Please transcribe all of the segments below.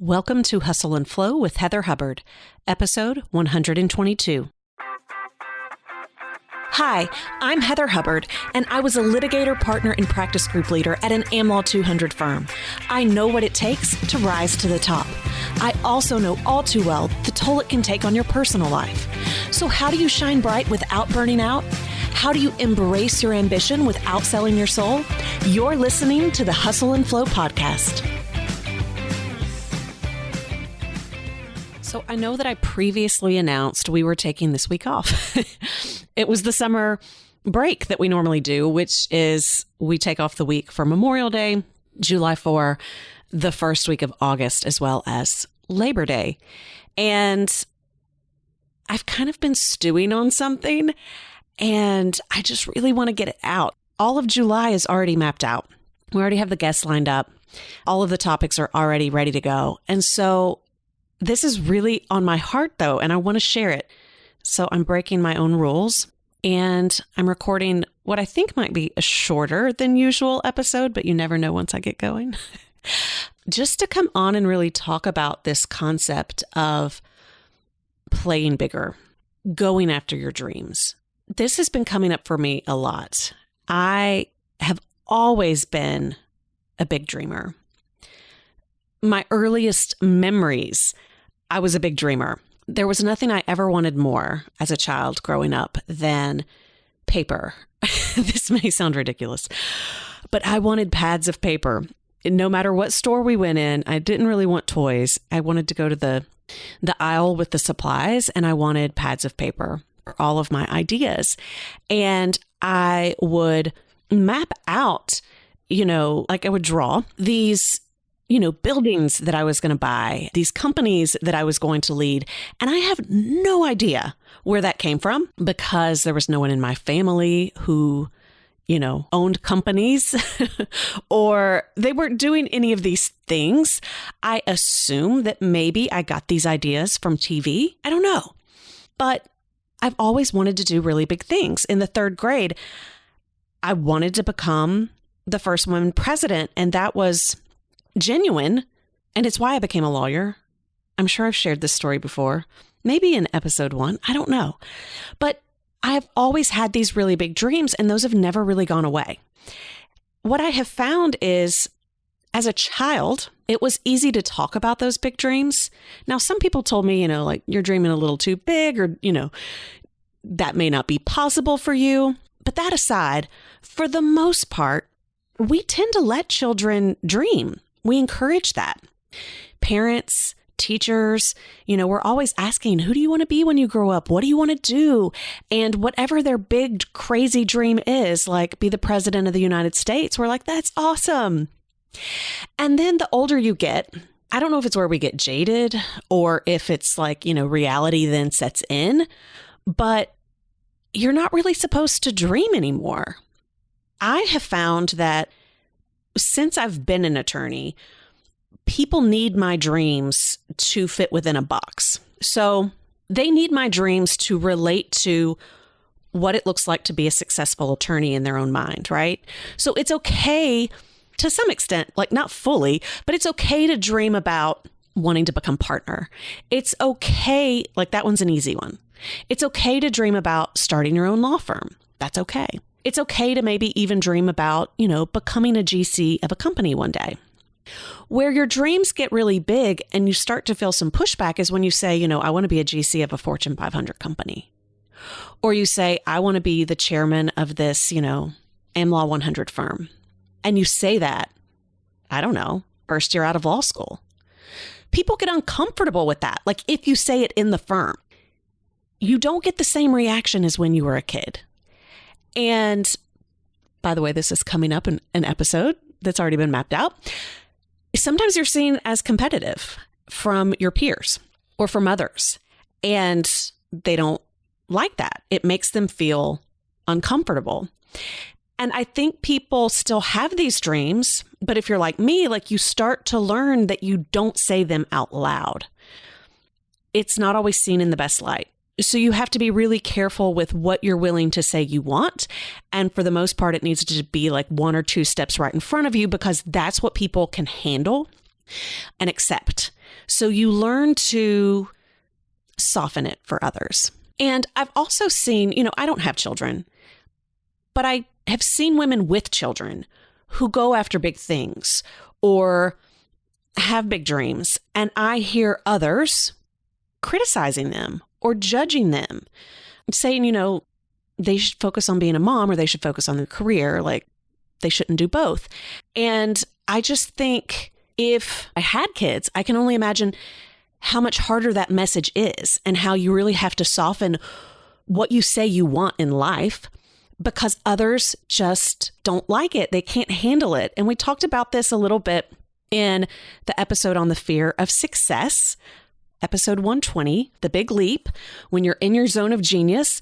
Welcome to Hustle and Flow with Heather Hubbard, episode 122. Hi, I'm Heather Hubbard, and I was a litigator, partner, and practice group leader at an Am Law 200 firm. I know what it takes to rise to the top. I also know all too well the toll it can take on your personal life. So how do you shine bright without burning out? How do you embrace your ambition without selling your soul? You're listening to the Hustle and Flow podcast. So I know that I previously announced we were taking this week off. It was the summer break that we normally do, which is we take off the week for Memorial Day, July 4, the first week of August, as well as Labor Day. And I've kind of been stewing on something, and I just really want to get it out. All of July is already mapped out. We already have the guests lined up. All of the topics are already ready to go. And so this is really on my heart, though, and I want to share it. So I'm breaking my own rules, and I'm recording what I think might be a shorter than usual episode, but you never know once I get going. Just to come on and really talk about this concept of playing bigger, going after your dreams. This has been coming up for me a lot. I have always been a big dreamer. My earliest memories, I was a big dreamer. There was nothing I ever wanted more as a child growing up than paper. This may sound ridiculous, but I wanted pads of paper. No matter what store we went in, I didn't really want toys. I wanted to go to the aisle with the supplies, and I wanted pads of paper for all of my ideas. And I would map out, like I would draw these buildings that I was going to buy, these companies that I was going to lead. And I have no idea where that came from because there was no one in my family who, owned companies or they weren't doing any of these things. I assume that maybe I got these ideas from TV. I don't know. But I've always wanted to do really big things. In the third grade, I wanted to become the first woman president, and that was genuine, and it's why I became a lawyer. I'm sure I've shared this story before, maybe in episode 1, I don't know. But I've always had these really big dreams, and those have never really gone away. What I have found is, as a child, it was easy to talk about those big dreams. Now, some people told me, like, you're dreaming a little too big, or, that may not be possible for you. But that aside, for the most part, we tend to let children dream. We encourage that. Parents, teachers, we're always asking, who do you want to be when you grow up? What do you want to do? And whatever their big, crazy dream is, like be the president of the United States, we're like, that's awesome. And then the older you get, I don't know if it's where we get jaded or if it's like, reality then sets in, but you're not really supposed to dream anymore. I have found that since I've been an attorney, people need my dreams to fit within a box. So they need my dreams to relate to what it looks like to be a successful attorney in their own mind, right? So it's okay to some extent, like not fully, but it's okay to dream about wanting to become partner. It's okay, like that one's an easy one. It's okay to dream about starting your own law firm. That's okay. It's okay to maybe even dream about, becoming a GC of a company one day. Where your dreams get really big and you start to feel some pushback is when you say, I want to be a GC of a Fortune 500 company. Or you say, I want to be the chairman of this, Am Law 100 firm. And you say that, I don't know, first year out of law school. People get uncomfortable with that. Like if you say it in the firm, you don't get the same reaction as when you were a kid. And by the way, this is coming up in an episode that's already been mapped out. Sometimes you're seen as competitive from your peers or from others, and they don't like that. It makes them feel uncomfortable. And I think people still have these dreams, but if you're like me, like you start to learn that you don't say them out loud. It's not always seen in the best light. So you have to be really careful with what you're willing to say you want. And for the most part, it needs to be like 1 or 2 steps right in front of you because that's what people can handle and accept. So you learn to soften it for others. And I've also seen, I don't have children, but I have seen women with children who go after big things or have big dreams. And I hear others criticizing them or judging them, saying, they should focus on being a mom or they should focus on their career. Like they shouldn't do both. And I just think if I had kids, I can only imagine how much harder that message is and how you really have to soften what you say you want in life because others just don't like it. They can't handle it. And we talked about this a little bit in the episode on the fear of success, episode 120, The Big Leap. When you're in your zone of genius,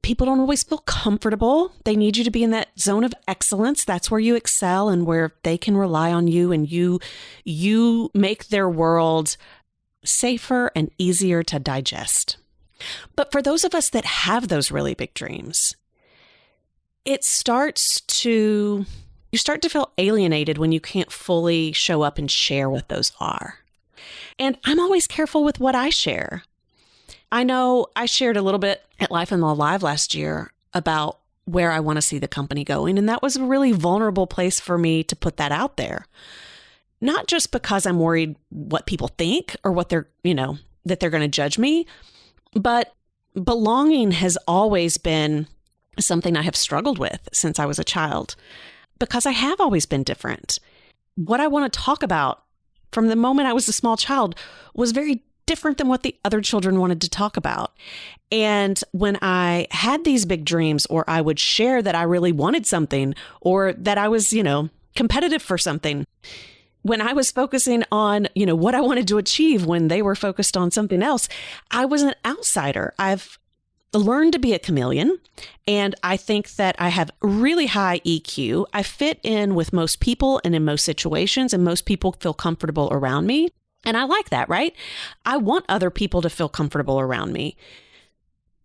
people don't always feel comfortable. They need you to be in that zone of excellence. That's where you excel and where they can rely on you, and you make their world safer and easier to digest. But for those of us that have those really big dreams, you start to feel alienated when you can't fully show up and share what those are. And I'm always careful with what I share. I know I shared a little bit at Life in the Live last year about where I want to see the company going. And that was a really vulnerable place for me to put that out there. Not just because I'm worried what people think or what they're, that they're going to judge me, but belonging has always been something I have struggled with since I was a child because I have always been different. What I want to talk about from the moment I was a small child was very different than what the other children wanted to talk about. And when I had these big dreams, or I would share that I really wanted something, or that I was, competitive for something, when I was focusing on, what I wanted to achieve when they were focused on something else, I was an outsider. I've learned to be a chameleon, and I think that I have really high EQ. I fit in with most people and in most situations, and most people feel comfortable around me. And I like that, right? I want other people to feel comfortable around me.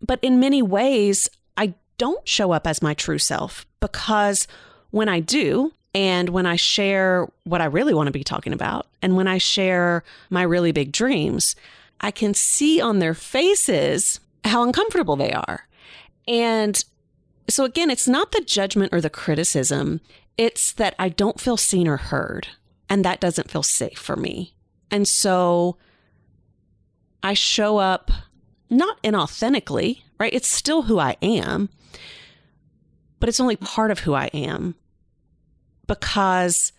But in many ways, I don't show up as my true self, because when I do, and when I share what I really want to be talking about, and when I share my really big dreams, I can see on their faces how uncomfortable they are. And so again, it's not the judgment or the criticism. It's that I don't feel seen or heard, and that doesn't feel safe for me. And so I show up not inauthentically, right? It's still who I am, but it's only part of who I am, because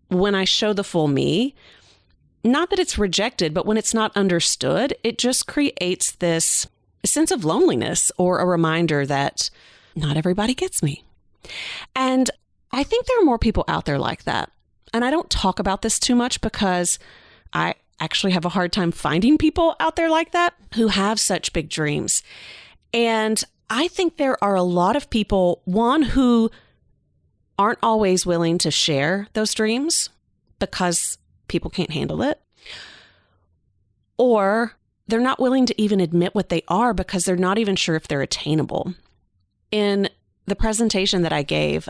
when I show the full me, not that it's rejected, but when it's not understood, it just creates this sense of loneliness, or a reminder that not everybody gets me. And I think there are more people out there like that. And I don't talk about this too much because I actually have a hard time finding people out there like that who have such big dreams. And I think there are a lot of people, one, who aren't always willing to share those dreams because people can't handle it, or they're not willing to even admit what they are because they're not even sure if they're attainable. In the presentation that I gave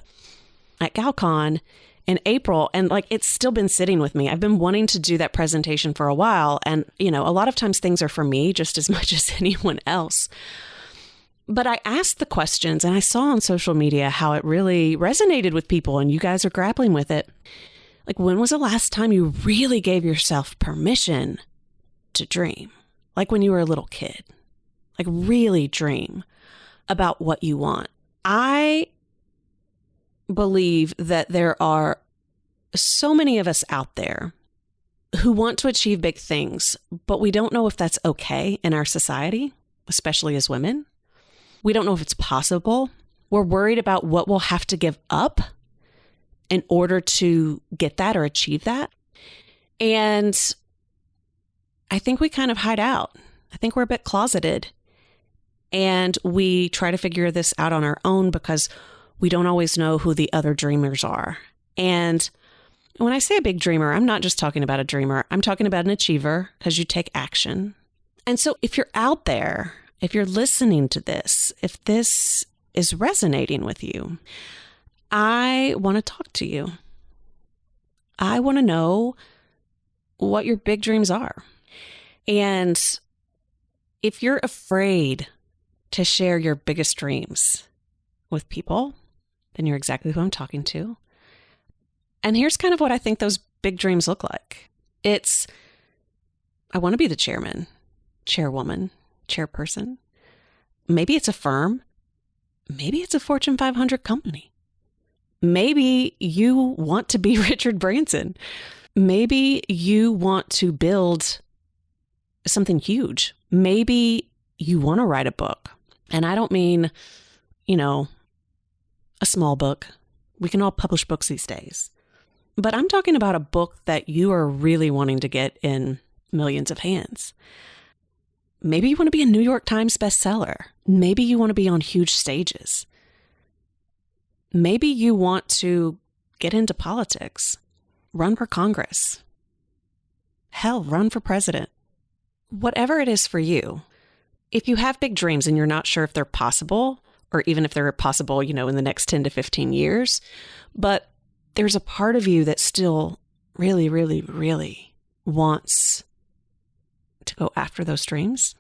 at GalCon in April, and it's still been sitting with me. I've been wanting to do that presentation for a while. And, a lot of times things are for me just as much as anyone else. But I asked the questions, and I saw on social media how it really resonated with people, and you guys are grappling with it. Like, when was the last time you really gave yourself permission to dream? Like when you were a little kid, like really dream about what you want. I believe that there are so many of us out there who want to achieve big things, but we don't know if that's okay in our society, especially as women. We don't know if it's possible. We're worried about what we'll have to give up in order to get that or achieve that. And I think we kind of hide out. I think we're a bit closeted, and we try to figure this out on our own because we don't always know who the other dreamers are. And when I say a big dreamer, I'm not just talking about a dreamer. I'm talking about an achiever, because you take action. And so if you're out there, if you're listening to this, if this is resonating with you, I want to talk to you. I want to know what your big dreams are. And if you're afraid to share your biggest dreams with people, then you're exactly who I'm talking to. And here's kind of what I think those big dreams look like. It's, I want to be the chairman, chairwoman, chairperson. Maybe it's a firm. Maybe it's a Fortune 500 company. Maybe you want to be Richard Branson. Maybe you want to build something huge. Maybe you want to write a book. And I don't mean, a small book. We can all publish books these days. But I'm talking about a book that you are really wanting to get in millions of hands. Maybe you want to be a New York Times bestseller. Maybe you want to be on huge stages. Maybe you want to get into politics, run for Congress. Hell, run for president. Whatever it is for you, if you have big dreams and you're not sure if they're possible, or even if they're possible, in the next 10 to 15 years, but there's a part of you that still really, really, really wants to go after those dreams.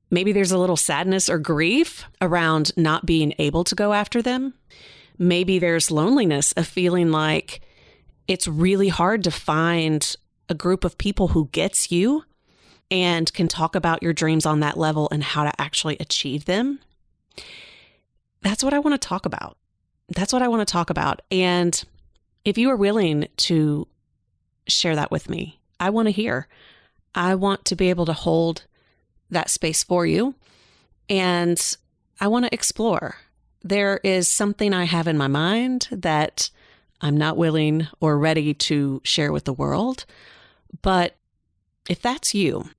Maybe there's a little sadness or grief around not being able to go after them. Maybe there's loneliness of feeling like it's really hard to find a group of people who gets you and can talk about your dreams on that level and how to actually achieve them. That's what I want to talk about. That's what I want to talk about. And if you are willing to share that with me, I want to hear. I want to be able to hold that space for you. And I want to explore. There is something I have in my mind that I'm not willing or ready to share with the world. But if that's you,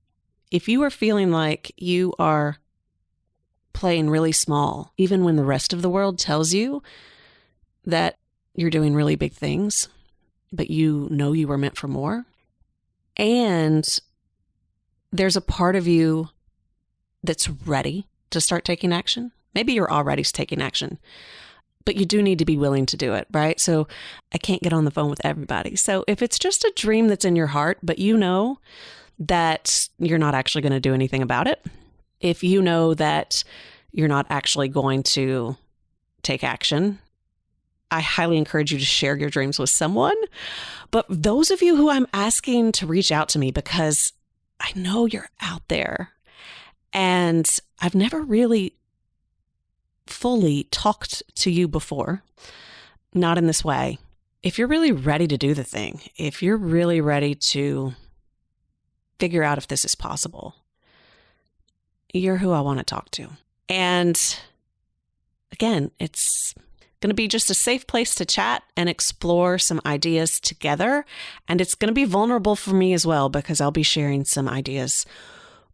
if you are feeling like you are playing really small, even when the rest of the world tells you that you're doing really big things, but you know you were meant for more, and there's a part of you that's ready to start taking action. Maybe you're already taking action, but you do need to be willing to do it, right? So I can't get on the phone with everybody. So if it's just a dream that's in your heart, but you know that you're not actually going to do anything about it, if you know that you're not actually going to take action, I highly encourage you to share your dreams with someone. But those of you who I'm asking to reach out to me, because I know you're out there and I've never really fully talked to you before, not in this way. If you're really ready to do the thing, if you're really ready to figure out if this is possible, you're who I want to talk to. And again, it's going to be just a safe place to chat and explore some ideas together. And it's going to be vulnerable for me as well, because I'll be sharing some ideas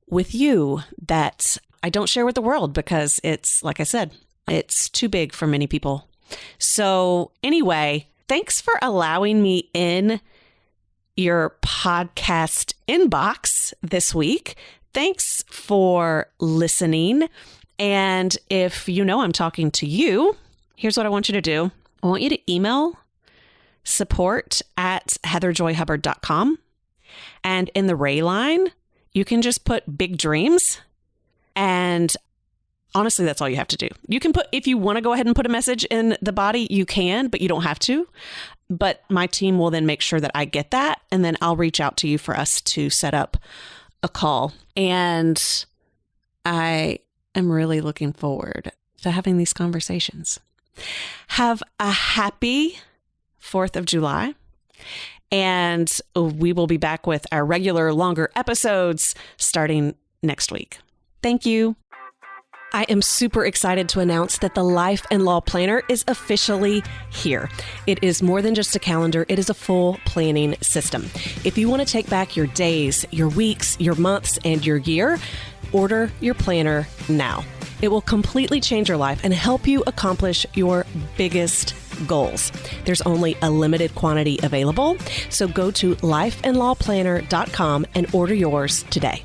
with you that I don't share with the world because it's, like I said, it's too big for many people. So anyway, thanks for allowing me in your podcast inbox this week. Thanks for listening. And if you know I'm talking to you, here's what I want you to do. I want you to email support@heatherjoyhubbard.com. And in the Ray line, you can just put big dreams. And honestly, that's all you have to do. You can put, if you want to go ahead and put a message in the body, you can, but you don't have to. But my team will then make sure that I get that. And then I'll reach out to you for us to set up a call. And I am really looking forward to having these conversations. Have a happy 4th of July. And we will be back with our regular longer episodes starting next week. Thank you. I am super excited to announce that the Life and Law Planner is officially here. It is more than just a calendar. It is a full planning system. If you want to take back your days, your weeks, your months, and your year, order your planner now. It will completely change your life and help you accomplish your biggest goals. There's only a limited quantity available, so go to lifeandlawplanner.com and order yours today.